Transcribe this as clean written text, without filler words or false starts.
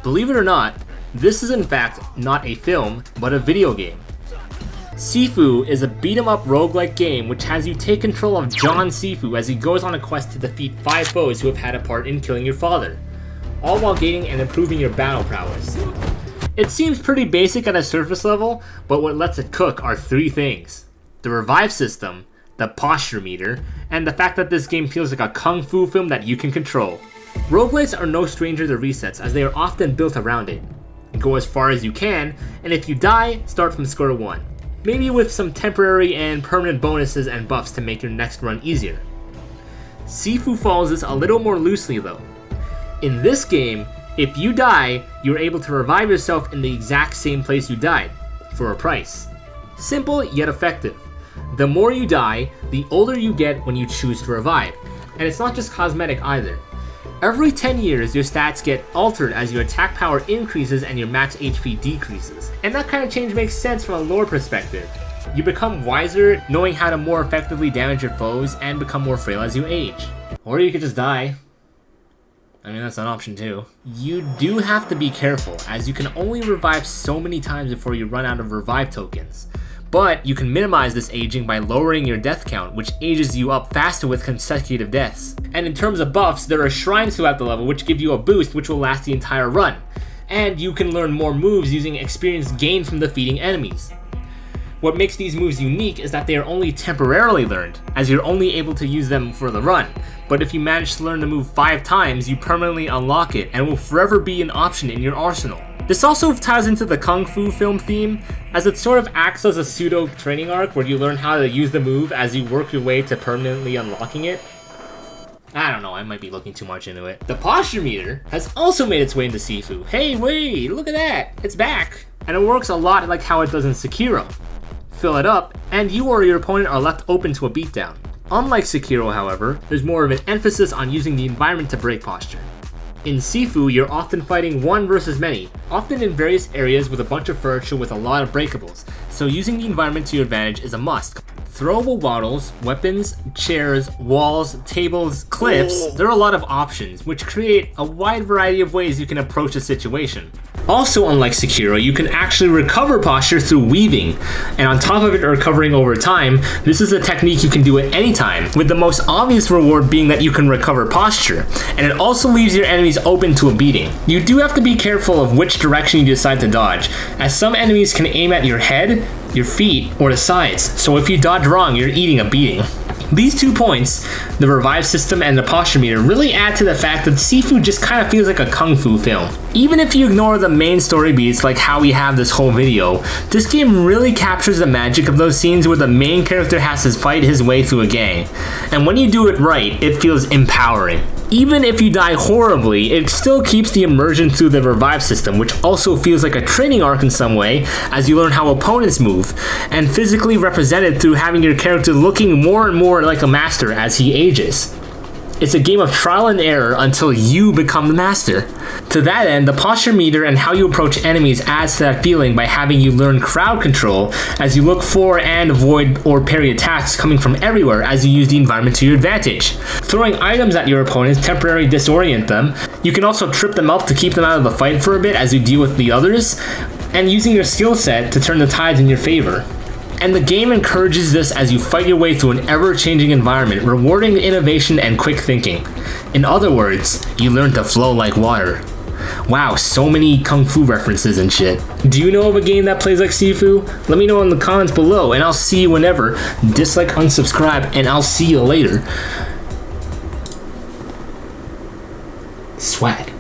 Believe it or not, this is in fact not a film, but a video game. Sifu is a beat-em-up roguelike game which has you take control of John Sifu as he goes on a quest to defeat 5 foes who have had a part in killing your father, all while gaining and improving your battle prowess. It seems pretty basic at a surface level, but what lets it cook are 3 things: the revive system, the posture meter, and the fact that this game feels like a kung fu film that you can control. Roguelites are no stranger to resets as they are often built around it. Go as far as you can, and if you die, start from square 1. Maybe with some temporary and permanent bonuses and buffs to make your next run easier. Sifu follows this a little more loosely though. In this game, if you die, you're able to revive yourself in the exact same place you died, for a price. Simple yet effective. The more you die, the older you get when you choose to revive, and it's not just cosmetic either. Every 10 years, your stats get altered as your attack power increases and your max HP decreases. And that kind of change makes sense from a lore perspective. You become wiser, knowing how to more effectively damage your foes, and become more frail as you age. Or you could just die. I mean, that's an option too. You do have to be careful, as you can only revive so many times before you run out of revive tokens. But you can minimize this aging by lowering your death count, which ages you up faster with consecutive deaths. And in terms of buffs, there are shrines throughout the level which give you a boost which will last the entire run. And you can learn more moves using experience gained from defeating enemies. What makes these moves unique is that they are only temporarily learned, as you're only able to use them for the run. But if you manage to learn the move 5 times, you permanently unlock it and will forever be an option in your arsenal. This also ties into the Kung Fu film theme, as it sort of acts as a pseudo training arc where you learn how to use the move as you work your way to permanently unlocking it. I don't know, I might be looking too much into it. The posture meter has also made its way into Sifu. Hey, wait, look at that, it's back. And it works a lot like how it does in Sekiro. Fill it up, and you or your opponent are left open to a beatdown. Unlike Sekiro, however, there's more of an emphasis on using the environment to break posture. In Sifu, you're often fighting one versus many, often in various areas with a bunch of furniture with a lot of breakables, so using the environment to your advantage is a must. Throwable bottles, weapons, chairs, walls, tables, cliffs, there are a lot of options, which create a wide variety of ways you can approach a situation. Also, unlike Sekiro, you can actually recover posture through weaving, and on top of it recovering over time, this is a technique you can do at any time, with the most obvious reward being that you can recover posture, and it also leaves your enemies open to a beating. You do have to be careful of which direction you decide to dodge, as some enemies can aim at your head, your feet, or the sides, so if you dodge wrong, you're eating a beating. These 2 points, the revive system and the posture meter, really add to the fact that Sifu just kind of feels like a kung fu film. Even if you ignore the main story beats like how we have this whole video, this game really captures the magic of those scenes where the main character has to fight his way through a gang. And when you do it right, it feels empowering. Even if you die horribly, it still keeps the immersion through the revive system, which also feels like a training arc in some way, as you learn how opponents move, and physically represented through having your character looking more and more like a master as he ages. It's a game of trial and error until you become the master. To that end, the posture meter and how you approach enemies adds to that feeling by having you learn crowd control as you look for and avoid or parry attacks coming from everywhere as you use the environment to your advantage. Throwing items at your opponents temporarily disorient them. You can also trip them up to keep them out of the fight for a bit as you deal with the others, and using your skill set to turn the tides in your favor. And the game encourages this as you fight your way through an ever-changing environment, rewarding innovation and quick thinking. In other words, you learn to flow like water. Wow, so many kung fu references and shit. Do you know of a game that plays like Sifu? Let me know in the comments below, and I'll see you whenever. Dislike, unsubscribe, and I'll see you later. Swag.